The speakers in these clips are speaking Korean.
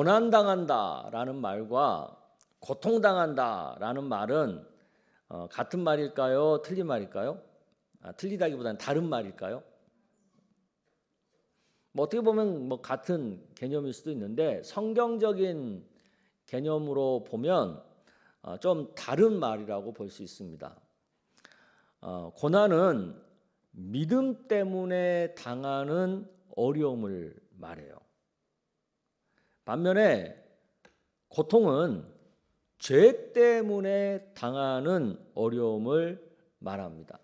고난당한다라는 말과 고통당한다라는 말은 같은 말일까요? 틀린 말일까요? 틀리다기보다는 다른 말일까요? 뭐 어떻게 보면 뭐 같은 개념일 수도 있는데 성경적인 개념으로 보면 좀 다른 말이라고 볼 수 있습니다. 고난은 믿음 때문에 당하는 어려움을 말해요. 반면에 고통은 죄 때문에 당하는 어려움을 말합니다.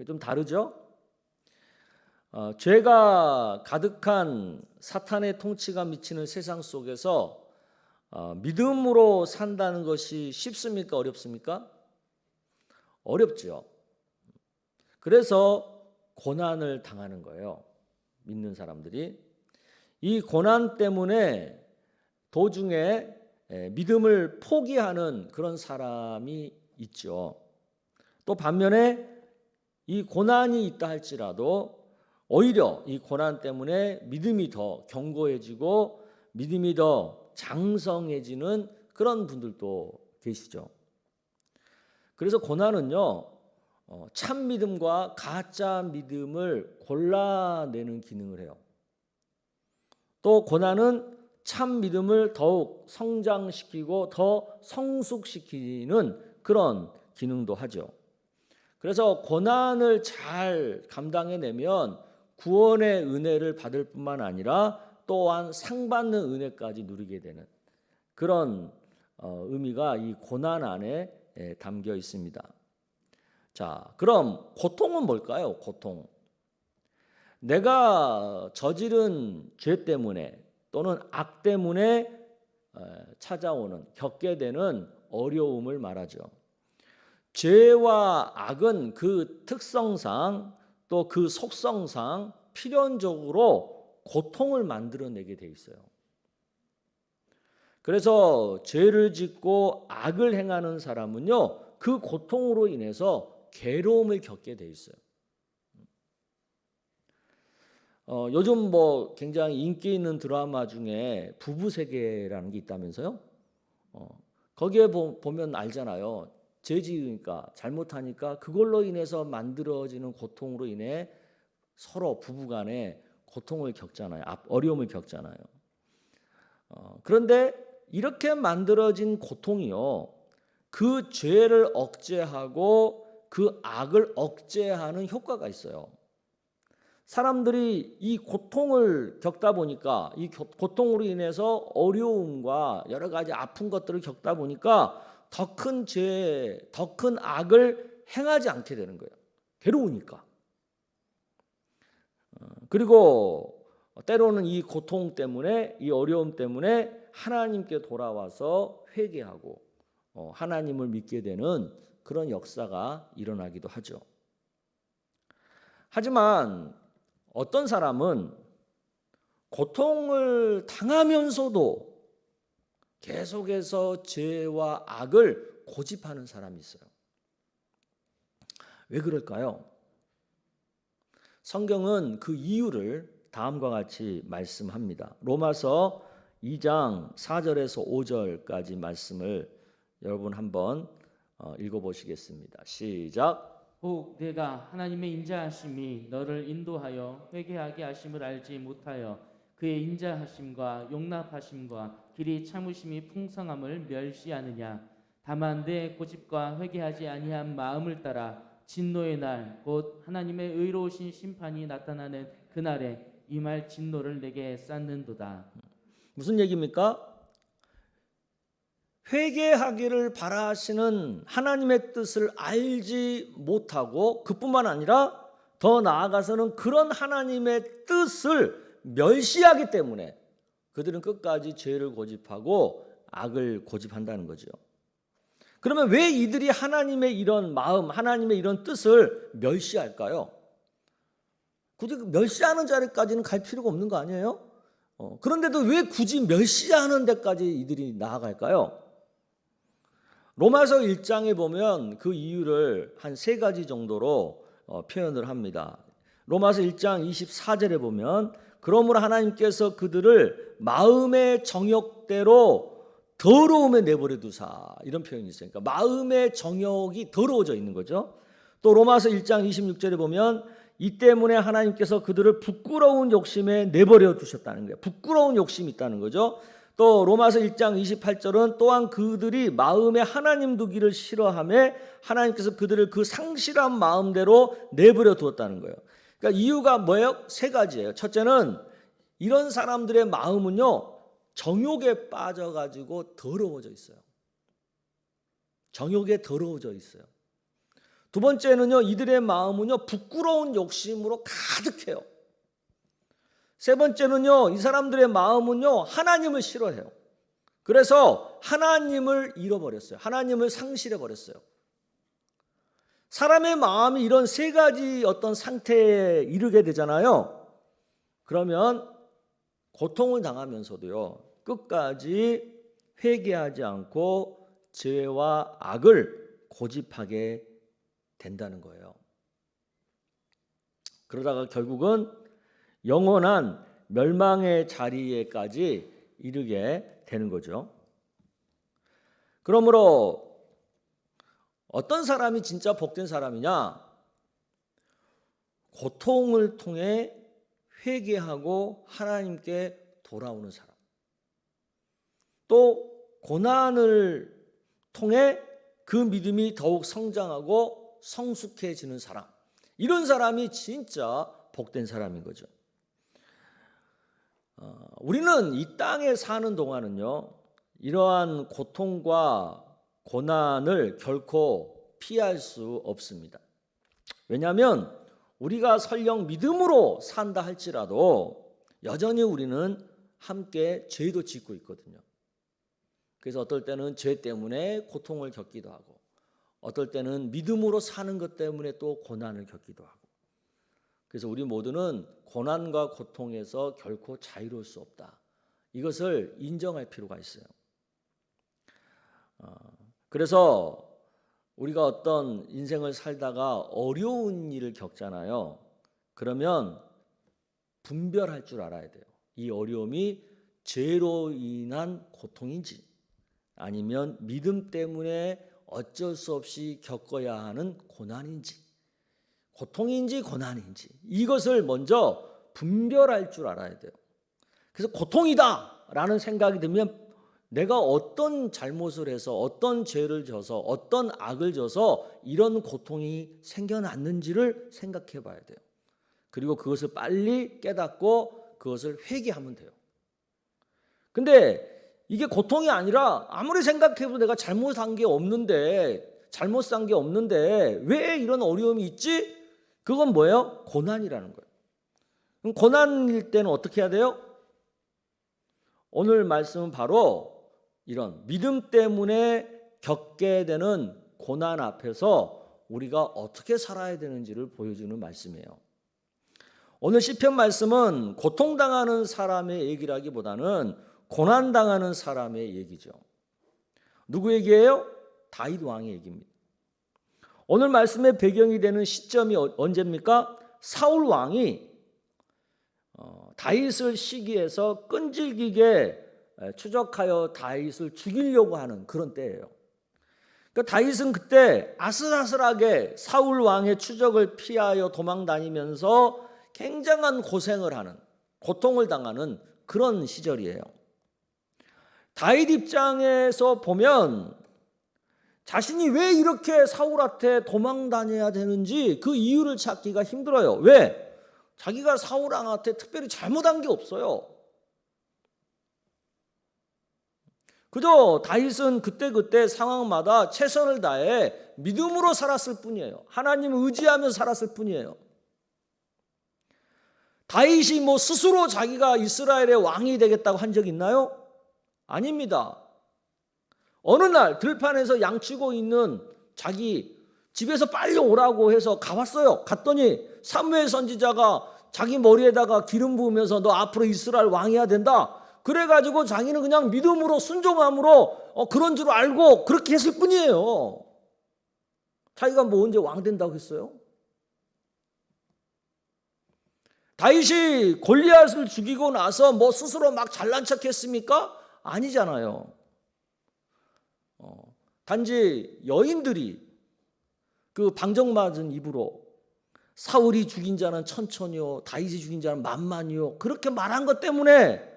좀 다르죠? 죄가 가득한 사탄의 통치가 미치는 세상 속에서 믿음으로 산다는 것이 쉽습니까? 어렵습니까? 어렵죠. 그래서 고난을 당하는 거예요. 믿는 사람들이. 이 고난 때문에 도중에 믿음을 포기하는 그런 사람이 있죠. 또 반면에 이 고난이 있다 할지라도 오히려 이 고난 때문에 믿음이 더 견고해지고 믿음이 더 장성해지는 그런 분들도 계시죠. 그래서 고난은요, 참 믿음과 가짜 믿음을 골라내는 기능을 해요. 또 고난은 참 믿음을 더욱 성장시키고 더 성숙시키는 그런 기능도 하죠. 그래서 고난을 잘 감당해내면 구원의 은혜를 받을 뿐만 아니라 또한 상받는 은혜까지 누리게 되는 그런 의미가 이 고난 안에 담겨 있습니다. 자, 그럼 고통은 뭘까요? 고통. 내가 저지른 죄 때문에 또는 악 때문에 찾아오는, 겪게 되는 어려움을 말하죠. 죄와 악은 그 특성상 또 그 속성상 필연적으로 고통을 만들어내게 돼 있어요. 그래서 죄를 짓고 악을 행하는 사람은요, 그 고통으로 인해서 괴로움을 겪게 돼 있어요. 요즘 뭐 굉장히 인기 있는 드라마 중에 부부세계라는 게 있다면서요? 거기에 보면 알잖아요. 죄 지으니까 잘못하니까 그걸로 인해서 만들어지는 고통으로 인해 서로 부부간에 고통을 겪잖아요. 어려움을 겪잖아요. 그런데 이렇게 만들어진 고통이요, 그 죄를 억제하고 그 악을 억제하는 효과가 있어요. 사람들이 이 고통을 겪다 보니까 이 고통으로 인해서 어려움과 여러 가지 아픈 것들을 겪다 보니까 더 큰 죄, 더 큰 악을 행하지 않게 되는 거예요. 괴로우니까. 그리고 때로는 이 고통 때문에, 이 어려움 때문에 하나님께 돌아와서 회개하고 하나님을 믿게 되는 그런 역사가 일어나기도 하죠. 하지만 어떤 사람은 고통을 당하면서도 계속해서 죄와 악을 고집하는 사람이 있어요. 왜 그럴까요? 성경은 그 이유를 다음과 같이 말씀합니다. 로마서 2장 4절에서 5절까지 말씀을 여러분 한번 읽어보시겠습니다. 시작. 혹 내가 하나님의 인자하심이 너를 인도하여 회개하게 하심을 알지 못하여 그의 인자하심과 용납하심과 길이 참으심이 풍성함을 멸시하느냐. 다만 내 고집과 회개하지 아니한 마음을 따라 진노의 날 곧 하나님의 의로우신 심판이 나타나는 그날에 임할 진노를 내게 쌓는도다. 무슨 얘기입니까? 회개하기를 바라시는 하나님의 뜻을 알지 못하고 그뿐만 아니라 더 나아가서는 그런 하나님의 뜻을 멸시하기 때문에 그들은 끝까지 죄를 고집하고 악을 고집한다는 거죠. 그러면 왜 이들이 하나님의 이런 마음, 하나님의 이런 뜻을 멸시할까요? 굳이 멸시하는 자리까지는 갈 필요가 없는 거 아니에요? 그런데도 왜 굳이 멸시하는 데까지 이들이 나아갈까요? 로마서 1장에 보면 그 이유를 한 3가지 정도로 표현을 합니다. 로마서 1장 24절에 보면 그러므로 하나님께서 그들을 마음에 정욕된 정욕대로 더러움에 내버려 두사, 이런 표현이 있어요. 그러니까 마음의 정욕이 더러워져 있는 거죠. 또 로마서 1장 26절에 보면 이 때문에 하나님께서 그들을 부끄러운 욕심에 내버려 두셨다는 거예요. 부끄러운 욕심이 있다는 거죠. 또 로마서 1장 28절은 또한 그들이 마음에 하나님 두기를 싫어하며 하나님께서 그들을 그 상실한 마음대로 내버려 두었다는 거예요. 그러니까 이유가 뭐예요? 세 가지예요. 첫째는 이런 사람들의 마음은요, 정욕에 빠져가지고 더러워져 있어요. 정욕에 더러워져 있어요. 두 번째는요, 이들의 마음은요, 부끄러운 욕심으로 가득해요. 세 번째는요, 이 사람들의 마음은요, 하나님을 싫어해요. 그래서 하나님을 잃어버렸어요. 하나님을 상실해버렸어요. 사람의 마음이 이런 세 가지 어떤 상태에 이르게 되잖아요. 그러면 고통을 당하면서도요, 끝까지 회개하지 않고 죄와 악을 고집하게 된다는 거예요. 그러다가 결국은 영원한 멸망의 자리에까지 이르게 되는 거죠. 그러므로 어떤 사람이 진짜 복된 사람이냐? 고통을 통해 회개하고 하나님께 돌아오는 사람. 또 고난을 통해 그 믿음이 더욱 성장하고 성숙해지는 사람. 이런 사람이 진짜 복된 사람인 거죠. 우리는 이 땅에 사는 동안은요, 이러한 고통과 고난을 결코 피할 수 없습니다. 왜냐하면 우리가 설령 믿음으로 산다 할지라도 여전히 우리는 함께 죄도 짓고 있거든요. 그래서 어떨 때는 죄 때문에 고통을 겪기도 하고, 어떨 때는 믿음으로 사는 것 때문에 또 고난을 겪기도 하고. 그래서 우리 모두는 고난과 고통에서 결코 자유로울 수 없다. 이것을 인정할 필요가 있어요. 그래서 우리가 어떤 인생을 살다가 어려운 일을 겪잖아요. 그러면 분별할 줄 알아야 돼요. 이 어려움이 죄로 인한 고통인지 아니면 믿음 때문에 어쩔 수 없이 겪어야 하는 고난인지, 고통인지 고난인지, 이것을 먼저 분별할 줄 알아야 돼요. 그래서 고통이다 라는 생각이 들면 내가 어떤 잘못을 해서, 어떤 죄를 져서, 어떤 악을 져서 이런 고통이 생겨났는지를 생각해 봐야 돼요. 그리고 그것을 빨리 깨닫고 그것을 회개하면 돼요. 근데 이게 고통이 아니라 아무리 생각해도 내가 잘못한 게 없는데, 잘못 산 게 없는데 왜 이런 어려움이 있지? 그건 뭐예요? 고난이라는 거예요. 그럼 고난일 때는 어떻게 해야 돼요? 오늘 말씀은 바로 이런 믿음 때문에 겪게 되는 고난 앞에서 우리가 어떻게 살아야 되는지를 보여주는 말씀이에요. 오늘 시편 말씀은 고통당하는 사람의 얘기라기보다는 고난당하는 사람의 얘기죠. 누구 얘기예요? 다윗 왕의 얘기입니다. 오늘 말씀의 배경이 되는 시점이 언제입니까? 사울 왕이 다윗을 시기해서 끈질기게 추적하여 다윗을 죽이려고 하는 그런 때예요. 그러니까 다윗은 그때 아슬아슬하게 사울 왕의 추적을 피하여 도망 다니면서 굉장한 고생을 하는, 고통을 당하는 그런 시절이에요. 다윗 입장에서 보면 자신이 왜 이렇게 사울한테 도망 다녀야 되는지 그 이유를 찾기가 힘들어요. 왜? 자기가 사울 왕한테 특별히 잘못한 게 없어요. 그저 다윗은 그때그때 상황마다 최선을 다해 믿음으로 살았을 뿐이에요. 하나님을 의지하며 살았을 뿐이에요. 다윗이 스스로 자기가 이스라엘의 왕이 되겠다고 한 적 있나요? 아닙니다. 어느 날 들판에서 양치고 있는 자기 집에서 빨리 오라고 해서 가봤어요. 갔더니 사무엘 선지자가 자기 머리에다가 기름 부으면서 너 앞으로 이스라엘 왕이어야 된다. 그래가지고 자기는 그냥 믿음으로 순종함으로 그런 줄 알고 그렇게 했을 뿐이에요. 자기가 언제 왕 된다고 했어요? 다윗이 골리앗을 죽이고 나서 스스로 막 잘난 척했습니까? 아니잖아요. 단지 여인들이 그 방정맞은 입으로 사울이 죽인 자는 천천히요, 다윗이 죽인 자는 만만이요, 그렇게 말한 것 때문에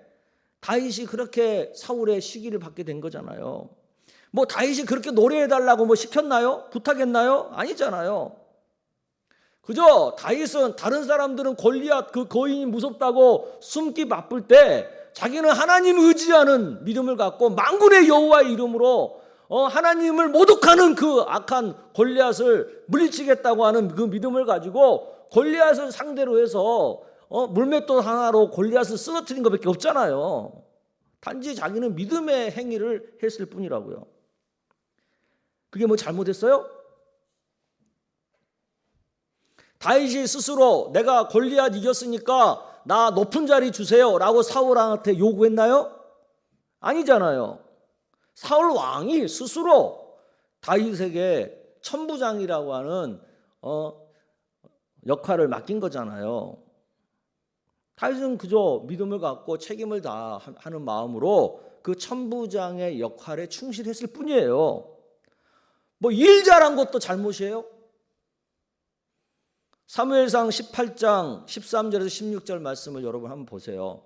다윗이 그렇게 사울의 시기를 받게 된 거잖아요. 뭐 다윗이 그렇게 노래해달라고 뭐 시켰나요? 부탁했나요? 아니잖아요. 그저 다윗은 다른 사람들은 골리앗 그 거인이 무섭다고 숨기 바쁠 때 자기는 하나님 의지하는 믿음을 갖고 만군의 여호와의 이름으로 하나님을 모독하는 그 악한 골리앗을 물리치겠다고 하는 그 믿음을 가지고 골리앗을 상대로 해서 물맷돌 하나로 골리앗을 쓰러뜨린 것밖에 없잖아요. 단지 자기는 믿음의 행위를 했을 뿐이라고요. 그게 뭐 잘못했어요? 다윗이 스스로 내가 골리앗 이겼으니까 나 높은 자리 주세요 라고 사울한테 요구했나요? 아니잖아요. 사울 왕이 스스로 다윗에게 천부장이라고 하는 역할을 맡긴 거잖아요. 다윗은 그저 믿음을 갖고 책임을 다하는 마음으로 그 천부장의 역할에 충실했을 뿐이에요. 뭐 일 잘한 것도 잘못이에요? 사무엘상 18장 13절에서 16절 말씀을 여러분 한번 보세요.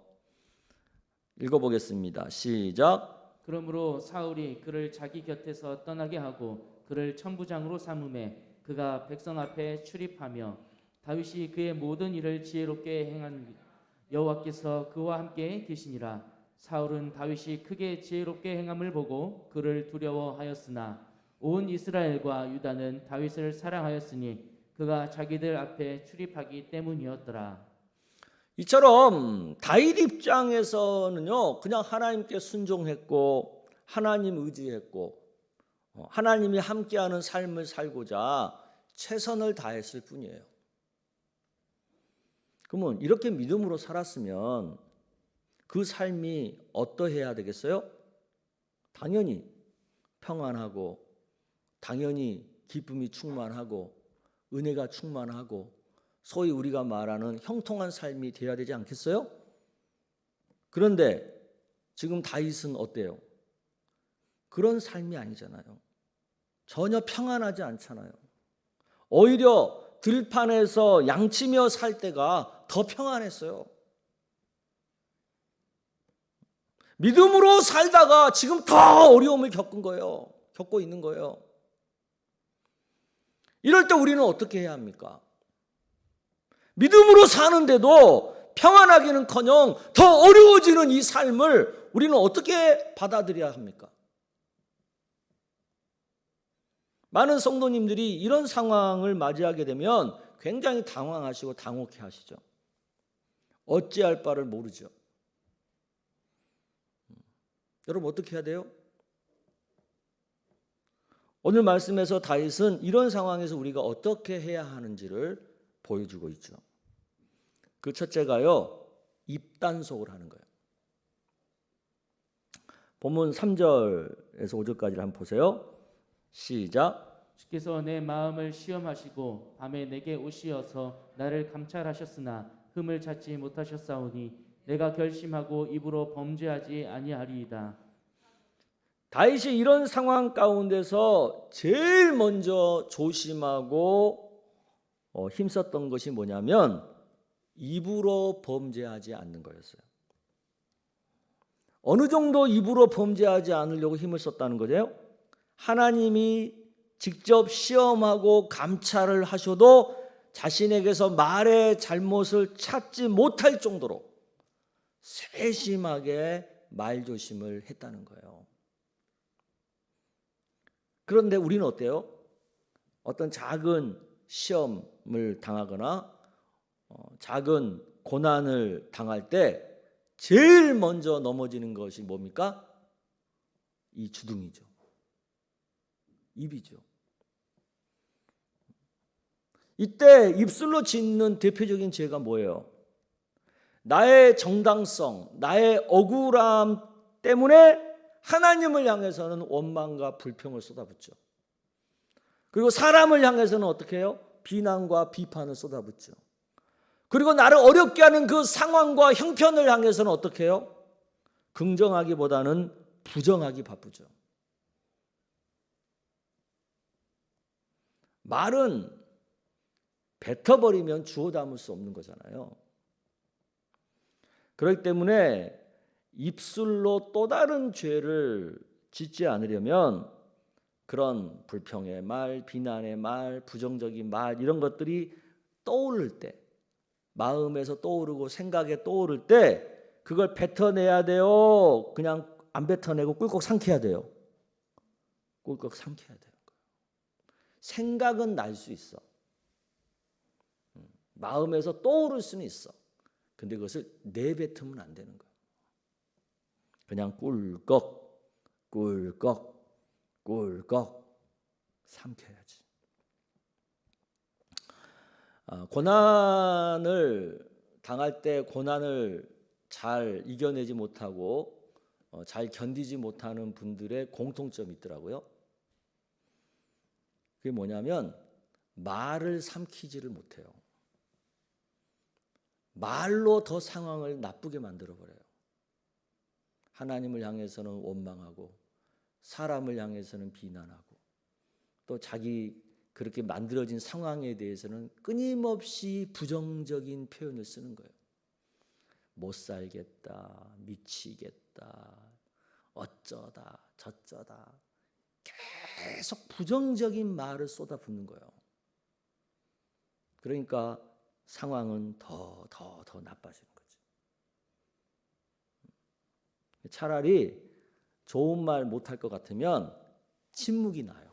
읽어보겠습니다. 시작. 그러므로 사울이 그를 자기 곁에서 떠나게 하고 그를 천부장으로 삼음에 그가 백성 앞에 출입하며 다윗이 그의 모든 일을 지혜롭게 행한 여호와께서 그와 함께 계시니라. 사울은 다윗이 크게 지혜롭게 행함을 보고 그를 두려워하였으나 온 이스라엘과 유다는 다윗을 사랑하였으니 그가 자기들 앞에 출입하기 때문이었더라. 이처럼 다윗 입장에서는요, 그냥 하나님께 순종했고 하나님 의지했고 하나님이 함께하는 삶을 살고자 최선을 다했을 뿐이에요. 그러면 이렇게 믿음으로 살았으면 그 삶이 어떠해야 되겠어요? 당연히 평안하고 당연히 기쁨이 충만하고 은혜가 충만하고 소위 우리가 말하는 형통한 삶이 되어야 되지 않겠어요? 그런데 지금 다윗은 어때요? 그런 삶이 아니잖아요. 전혀 평안하지 않잖아요. 오히려 들판에서 양치며 살 때가 더 평안했어요. 믿음으로 살다가 지금 더 어려움을 겪고 있는 거예요. 이럴 때 우리는 어떻게 해야 합니까? 믿음으로 사는데도 평안하기는커녕 더 어려워지는 이 삶을 우리는 어떻게 받아들여야 합니까? 많은 성도님들이 이런 상황을 맞이하게 되면 굉장히 당황하시고 당혹해 하시죠. 어찌할 바를 모르죠. 여러분 어떻게 해야 돼요? 오늘 말씀에서 다윗은 이런 상황에서 우리가 어떻게 해야 하는지를 보여주고 있죠. 그 첫째가요, 입단속을 하는 거예요. 본문 3절에서 5절까지를 한번 보세요. 시작. 주께서 내 마음을 시험하시고 밤에 내게 오시어서 나를 감찰하셨으나 흠을 찾지 못하셨사오니 내가 결심하고 입으로 범죄하지 아니하리이다. 다윗이 이런 상황 가운데서 제일 먼저 조심하고 힘썼던 것이 뭐냐면 입으로 범죄하지 않는 거였어요. 어느 정도 입으로 범죄하지 않으려고 힘을 썼다는 거죠? 하나님이 직접 시험하고 감찰을 하셔도 자신에게서 말의 잘못을 찾지 못할 정도로 세심하게 말조심을 했다는 거예요. 그런데 우리는 어때요? 어떤 작은 시험을 당하거나 작은 고난을 당할 때 제일 먼저 넘어지는 것이 뭡니까? 이 주둥이죠. 입이죠. 이때 입술로 짓는 대표적인 죄가 뭐예요? 나의 정당성, 나의 억울함 때문에 하나님을 향해서는 원망과 불평을 쏟아붓죠. 그리고 사람을 향해서는 어떻게 해요? 비난과 비판을 쏟아붓죠. 그리고 나를 어렵게 하는 그 상황과 형편을 향해서는 어떻게 해요? 긍정하기보다는 부정하기 바쁘죠. 말은 뱉어버리면 주워 담을 수 없는 거잖아요. 그렇기 때문에 입술로 또 다른 죄를 짓지 않으려면 그런 불평의 말, 비난의 말, 부정적인 말 이런 것들이 떠오를 때, 마음에서 떠오르고 생각에 떠오를 때 그걸 뱉어내야 돼요. 그냥 안 뱉어내고 꿀꺽 삼켜야 돼요. 꿀꺽 삼켜야 되는 거예요. 생각은 날 수 있어. 마음에서 떠오를 수는 있어. 근데 그것을 내뱉으면 안 되는 거예요. 그냥 꿀꺽, 꿀꺽, 꿀꺽 삼켜야지. 고난을 당할 때 고난을 잘 이겨내지 못하고 잘 견디지 못하는 분들의 공통점이 있더라고요. 그게 뭐냐면 말을 삼키지를 못해요. 말로 더 상황을 나쁘게 만들어버려요. 하나님을 향해서는 원망하고 사람을 향해서는 비난하고 또 자기 그렇게 만들어진 상황에 대해서는 끊임없이 부정적인 표현을 쓰는 거예요. 못 살겠다, 미치겠다, 어쩌다, 저쩌다 계속 부정적인 말을 쏟아붓는 거예요. 그러니까 상황은 더 나빠지는 거지. 차라리 좋은 말 못할 것 같으면 침묵이 나아요.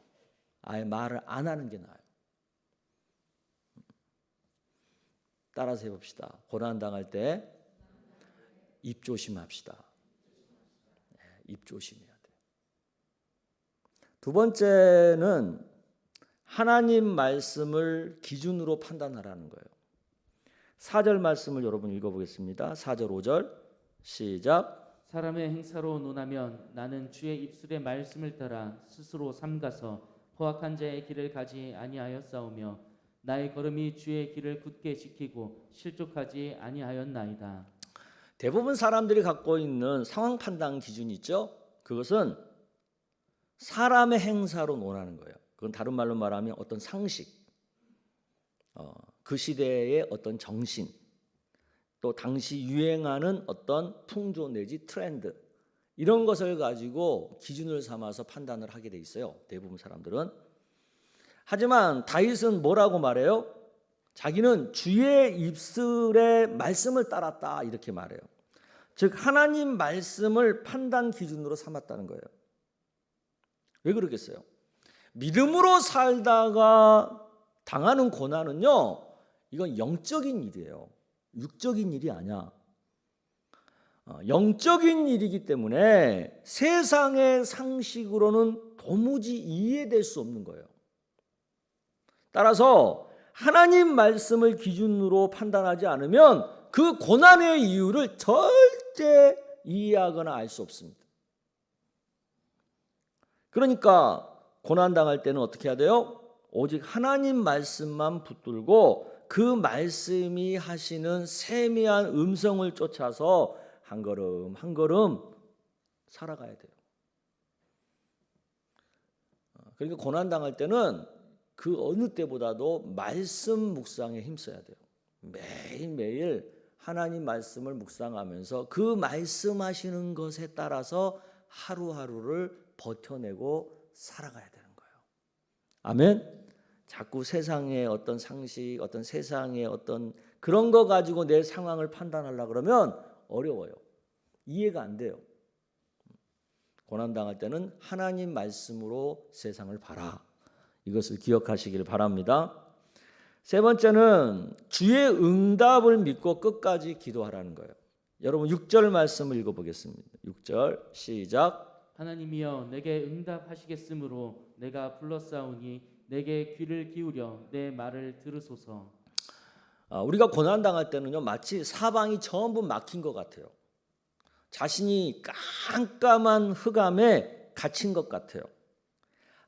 아예 말을 안 하는 게 나아요. 따라서 해봅시다. 고난당할 때 입 조심합시다. 입 조심해야 돼요. 두 번째는 하나님 말씀을 기준으로 판단하라는 거예요. 4절 말씀을 여러분 읽어보겠습니다. 4절 5절 시작. 사람의 행사로 논하면 나는 주의 입술의 말씀을 따라 스스로 삼가서 포악한 자의 길을 가지 아니하였사오며 나의 걸음이 주의 길을 굳게 지키고 실족하지 아니하였나이다. 대부분 사람들이 갖고 있는 상황 판단 기준이 있죠. 그것은 사람의 행사로 논하는 거예요. 그건 다른 말로 말하면 어떤 상식, 그 시대의 어떤 정신, 또 당시 유행하는 어떤 풍조 내지 트렌드 이런 것을 가지고 기준을 삼아서 판단을 하게 돼 있어요. 대부분 사람들은. 하지만 다윗은 뭐라고 말해요? 자기는 주의 입술의 말씀을 따랐다 이렇게 말해요. 즉 하나님 말씀을 판단 기준으로 삼았다는 거예요. 왜 그러겠어요? 믿음으로 살다가 당하는 고난은요, 이건 영적인 일이에요. 육적인 일이 아니야. 영적인 일이기 때문에 세상의 상식으로는 도무지 이해될 수 없는 거예요. 따라서 하나님 말씀을 기준으로 판단하지 않으면 그 고난의 이유를 절대 이해하거나 알 수 없습니다. 그러니까 고난당할 때는 어떻게 해야 돼요? 오직 하나님 말씀만 붙들고 그 말씀이 하시는 세미한 음성을 쫓아서 한 걸음 한 걸음 살아가야 돼요. 그러니까 고난당할 때는 그 어느 때보다도 말씀 묵상에 힘써야 돼요. 매일매일 하나님 말씀을 묵상하면서 그 말씀하시는 것에 따라서 하루하루를 버텨내고 살아가야 되는 거예요. 아멘. 자꾸 세상의 어떤 상식, 어떤 세상의 어떤 그런 거 가지고 내 상황을 판단하려고 그러면 어려워요. 이해가 안 돼요. 고난당할 때는 하나님 말씀으로 세상을 봐라. 이것을 기억하시길 바랍니다. 세 번째는 주의 응답을 믿고 끝까지 기도하라는 거예요. 여러분 6절 말씀을 읽어보겠습니다. 6절 시작. 하나님이여 내게 응답하시겠으므로 내가 불렀사오니 내게 귀를 기울여 내 말을 들으소서. 우리가 고난당할 때는요, 마치 사방이 전부 막힌 것 같아요. 자신이 깜깜한 흑암에 갇힌 것 같아요.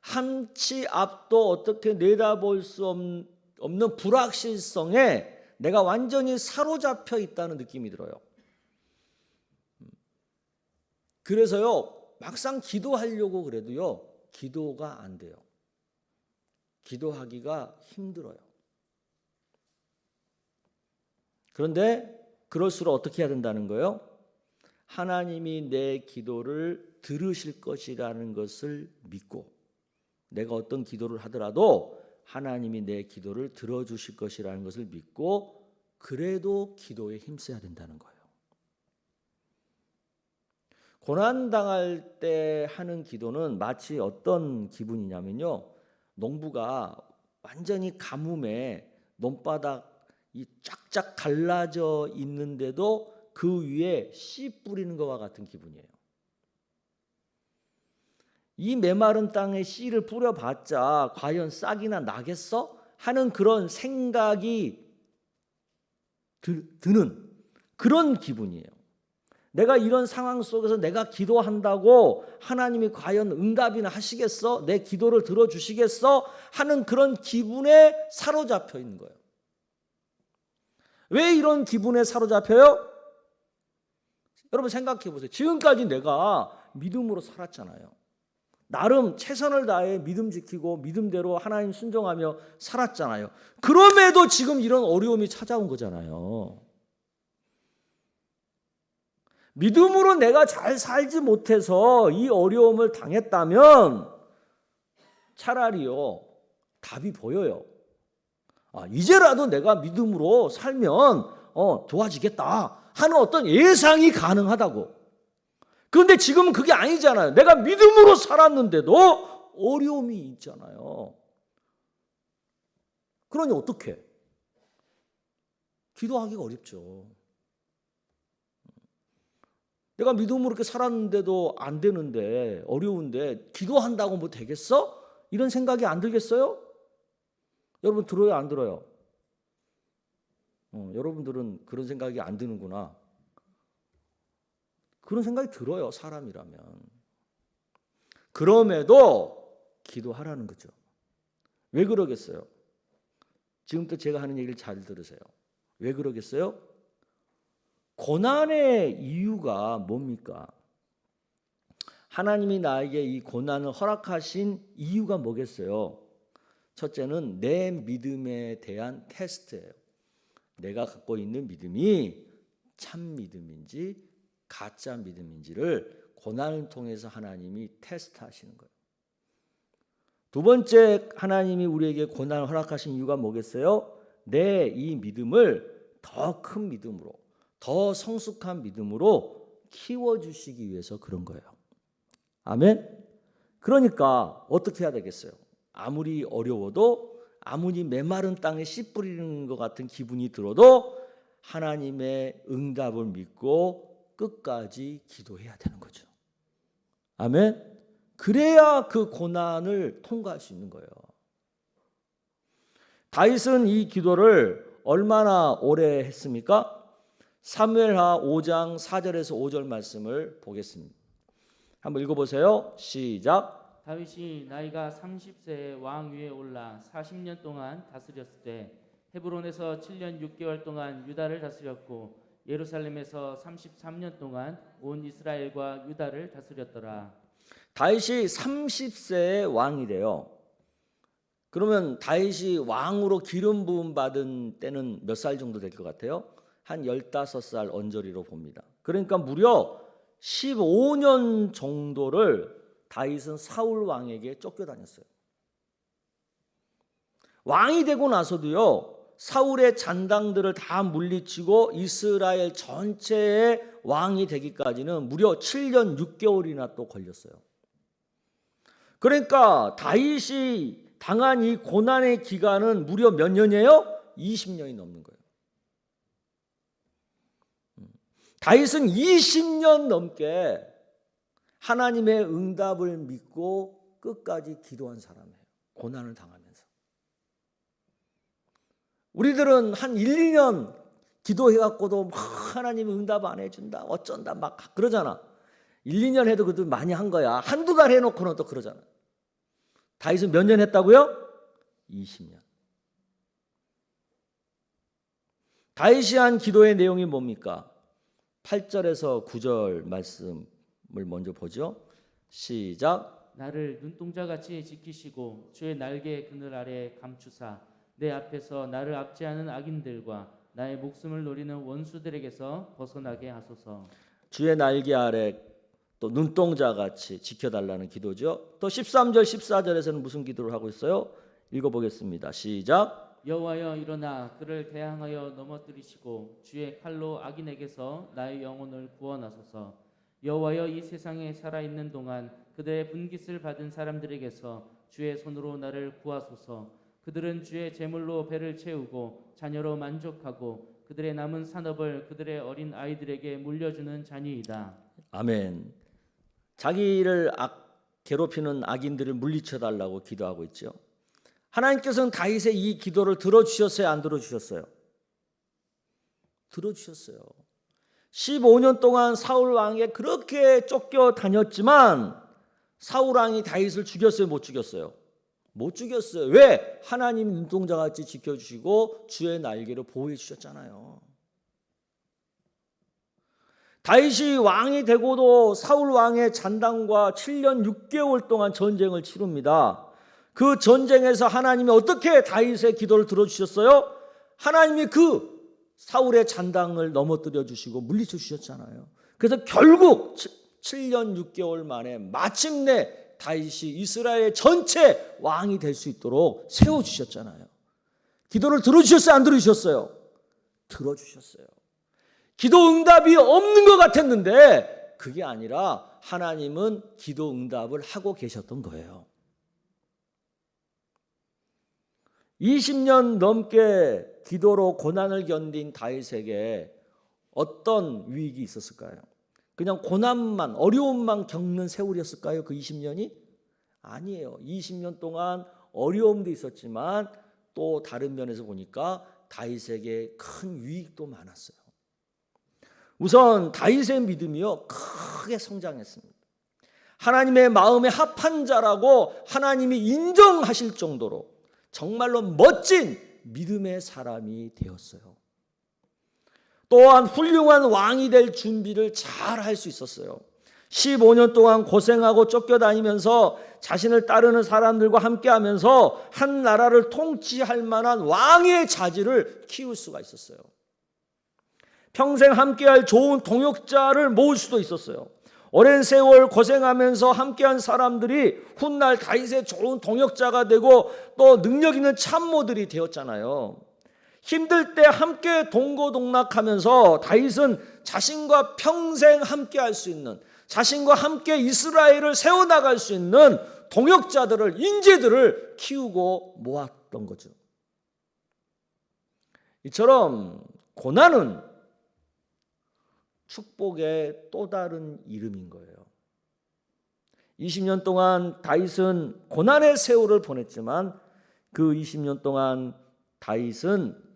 한치 앞도 어떻게 내다볼 수 없는 불확실성에 내가 완전히 사로잡혀 있다는 느낌이 들어요. 그래서요, 막상 기도하려고 그래도요, 기도가 안 돼요. 기도하기가 힘들어요. 그런데 그럴수록 어떻게 해야 된다는 거예요? 하나님이 내 기도를 들으실 것이라는 것을 믿고, 내가 어떤 기도를 하더라도 하나님이 내 기도를 들어주실 것이라는 것을 믿고, 그래도 기도에 힘써야 된다는 거예요. 고난당할 때 하는 기도는 마치 어떤 기분이냐면요, 농부가 완전히 가뭄에 논바닥이 쫙쫙 갈라져 있는데도 그 위에 씨 뿌리는 것과 같은 기분이에요. 이 메마른 땅에 씨를 뿌려봤자 과연 싹이나 나겠어? 하는 그런 생각이 드는 그런 기분이에요. 내가 이런 상황 속에서 내가 기도한다고 하나님이 과연 응답이나 하시겠어? 내 기도를 들어주시겠어? 하는 그런 기분에 사로잡혀 있는 거예요. 왜 이런 기분에 사로잡혀요? 여러분 생각해 보세요. 지금까지 내가 믿음으로 살았잖아요. 나름 최선을 다해 믿음 지키고 믿음대로 하나님 순종하며 살았잖아요. 그럼에도 지금 이런 어려움이 찾아온 거잖아요. 믿음으로 내가 잘 살지 못해서 이 어려움을 당했다면 차라리요, 답이 보여요. 이제라도 내가 믿음으로 살면 좋아지겠다 하는 어떤 예상이 가능하다고. 그런데 지금은 그게 아니잖아요. 내가 믿음으로 살았는데도 어려움이 있잖아요. 그러니 어떻게? 기도하기가 어렵죠. 내가 믿음으로 이렇게 살았는데도 안 되는데, 어려운데 기도한다고 뭐 되겠어? 이런 생각이 안 들겠어요? 여러분 들어요, 안 들어요? 여러분들은 그런 생각이 안 드는구나. 그런 생각이 들어요, 사람이라면. 그럼에도 기도하라는 거죠. 왜 그러겠어요? 지금부터 제가 하는 얘기를 잘 들으세요. 왜 그러겠어요? 고난의 이유가 뭡니까? 하나님이 나에게 이 고난을 허락하신 이유가 뭐겠어요? 첫째는 내 믿음에 대한 테스트예요. 내가 갖고 있는 믿음이 참 믿음인지 가짜 믿음인지를 고난을 통해서 하나님이 테스트하시는 거예요. 두 번째, 하나님이 우리에게 고난을 허락하신 이유가 뭐겠어요? 내 이 믿음을 더 큰 믿음으로, 더 성숙한 믿음으로 키워주시기 위해서 그런 거예요. 아멘? 그러니까 어떻게 해야 되겠어요? 아무리 어려워도, 아무리 메마른 땅에 씨 뿌리는 것 같은 기분이 들어도 하나님의 응답을 믿고 끝까지 기도해야 되는 거죠. 아멘? 그래야 그 고난을 통과할 수 있는 거예요. 다윗은 이 기도를 얼마나 오래 했습니까? 사무엘하 5장 4절에서 5절 말씀을 보겠습니다. 한번 읽어보세요. 시작. 다윗이 나이가 30세에 왕 위에 올라 40년 동안 다스렸을 때 헤브론에서 7년 6개월 동안 유다를 다스렸고 예루살렘에서 33년 동안 온 이스라엘과 유다를 다스렸더라. 다윗이 30세의 왕이래요. 그러면 다윗이 왕으로 기름 부음 받은 때는 몇 살 정도 될 것 같아요? 한 15살 언저리로 봅니다. 그러니까 무려 15년 정도를 다윗은 사울 왕에게 쫓겨다녔어요. 왕이 되고 나서도요, 사울의 잔당들을 다 물리치고 이스라엘 전체의 왕이 되기까지는 무려 7년 6개월이나 또 걸렸어요. 그러니까 다윗이 당한 이 고난의 기간은 무려 몇 년이에요? 20년이 넘는 거예요. 다윗은 20년 넘게 하나님의 응답을 믿고 끝까지 기도한 사람이에요. 고난을 당하면서. 우리들은 한 1, 2년 기도해갖고도 하나님이 응답 안 해준다, 어쩐다 막 그러잖아. 1, 2년 해도 그래도 많이 한 거야. 한두 달 해놓고는 또 그러잖아. 다윗은 몇 년 했다고요? 20년. 다윗이 한 기도의 내용이 뭡니까? 8절에서 9절 말씀 먼저 보죠. 시작. 나를 눈동자같이 지키시고 주의 날개 그늘 아래 감추사 내 앞에서 나를 압제하는 악인들과 나의 목숨을 노리는 원수들에게서 벗어나게 하소서. 주의 날개 아래 또 눈동자같이 지켜달라는 기도죠. 또 13절 14절에서는 무슨 기도를 하고 있어요? 읽어보겠습니다. 시작. 여호와여 일어나 그를 대항하여 넘어뜨리시고 주의 칼로 악인에게서 나의 영혼을 구원하소서. 여호와여 이 세상에 살아있는 동안 그들의 분깃을 받은 사람들에게서 주의 손으로 나를 구하소서. 그들은 주의 제물로 배를 채우고 자녀로 만족하고 그들의 남은 산업을 그들의 어린 아이들에게 물려주는 자니이다. 아멘. 자기를 괴롭히는 악인들을 물리쳐 달라고 기도하고 있죠. 하나님께서는 다윗의 이 기도를 들어주셨어요, 안 들어주셨어요? 들어주셨어요. 15년 동안 사울 왕에 그렇게 쫓겨 다녔지만 사울 왕이 다윗을 죽였어요, 못 죽였어요? 못 죽였어요. 왜? 하나님 눈동자같이 지켜주시고 주의 날개로 보호해 주셨잖아요. 다윗이 왕이 되고도 사울 왕의 잔당과 7년 6개월 동안 전쟁을 치릅니다. 그 전쟁에서 하나님이 어떻게 다윗의 기도를 들어주셨어요? 하나님이 그 사울의 잔당을 넘어뜨려 주시고 물리쳐 주셨잖아요. 그래서 결국 7년 6개월 만에 마침내 다윗이 이스라엘 전체 왕이 될 수 있도록 세워주셨잖아요. 기도를 들어주셨어요, 안 들어주셨어요? 들어주셨어요. 기도 응답이 없는 것 같았는데 그게 아니라 하나님은 기도 응답을 하고 계셨던 거예요. 20년 넘게 기도로 고난을 견딘 다윗에게 어떤 유익이 있었을까요? 그냥 고난만, 어려움만 겪는 세월이었을까요? 그 20년이? 아니에요. 20년 동안 어려움도 있었지만 또 다른 면에서 보니까 다윗에게 큰 유익도 많았어요. 우선 다윗의 믿음이요 크게 성장했습니다. 하나님의 마음에 합한 자라고 하나님이 인정하실 정도로 정말로 멋진 믿음의 사람이 되었어요. 또한 훌륭한 왕이 될 준비를 잘 할 수 있었어요. 15년 동안 고생하고 쫓겨다니면서 자신을 따르는 사람들과 함께하면서 한 나라를 통치할 만한 왕의 자질을 키울 수가 있었어요. 평생 함께할 좋은 동역자를 모을 수도 있었어요. 오랜 세월 고생하면서 함께한 사람들이 훗날 다윗의 좋은 동역자가 되고 또 능력 있는 참모들이 되었잖아요. 힘들 때 함께 동고동락하면서 다윗은 자신과 평생 함께할 수 있는, 자신과 함께 이스라엘을 세워나갈 수 있는 동역자들을, 인재들을 키우고 모았던 거죠. 이처럼 고난은 축복의 또 다른 이름인 거예요. 20년 동안 다윗은 고난의 세월을 보냈지만 그 20년 동안 다윗은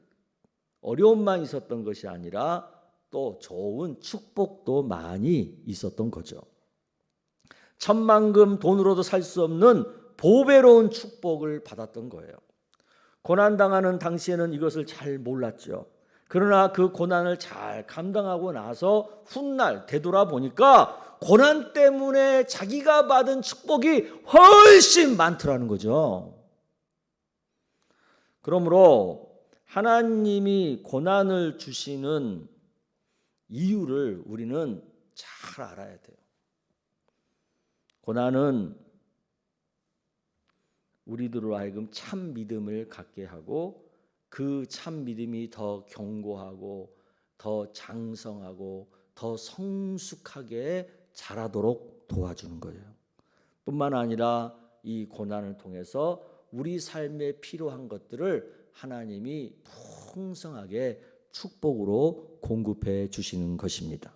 어려움만 있었던 것이 아니라 또 좋은 축복도 많이 있었던 거죠. 천만금 돈으로도 살 수 없는 보배로운 축복을 받았던 거예요. 고난당하는 당시에는 이것을 잘 몰랐죠. 그러나 그 고난을 잘 감당하고 나서 훗날 되돌아보니까 고난 때문에 자기가 받은 축복이 훨씬 많더라는 거죠. 그러므로 하나님이 고난을 주시는 이유를 우리는 잘 알아야 돼요. 고난은 우리들로 하여금 참 믿음을 갖게 하고 그 참 믿음이 더 견고하고 더 장성하고 더 성숙하게 자라도록 도와주는 거예요. 뿐만 아니라 이 고난을 통해서 우리 삶에 필요한 것들을 하나님이 풍성하게 축복으로 공급해 주시는 것입니다.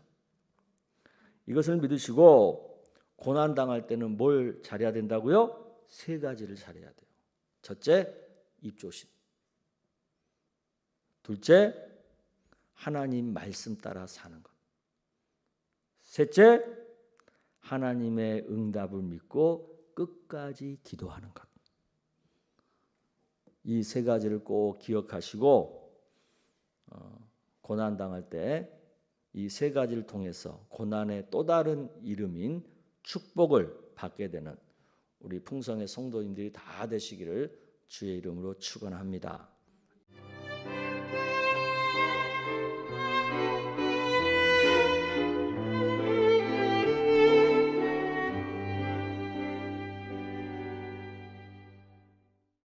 이것을 믿으시고 고난당할 때는 뭘 잘해야 된다고요? 3가지를 잘해야 돼요. 첫째, 입조심. 둘째, 하나님 말씀 따라 사는 것. 셋째, 하나님의 응답을 믿고 끝까지 기도하는 것. 이 3가지를 꼭 기억하시고 고난당할 때 이 세 가지를 통해서 고난의 또 다른 이름인 축복을 받게 되는 우리 풍성의 성도님들이 다 되시기를 주의 이름으로 축원합니다.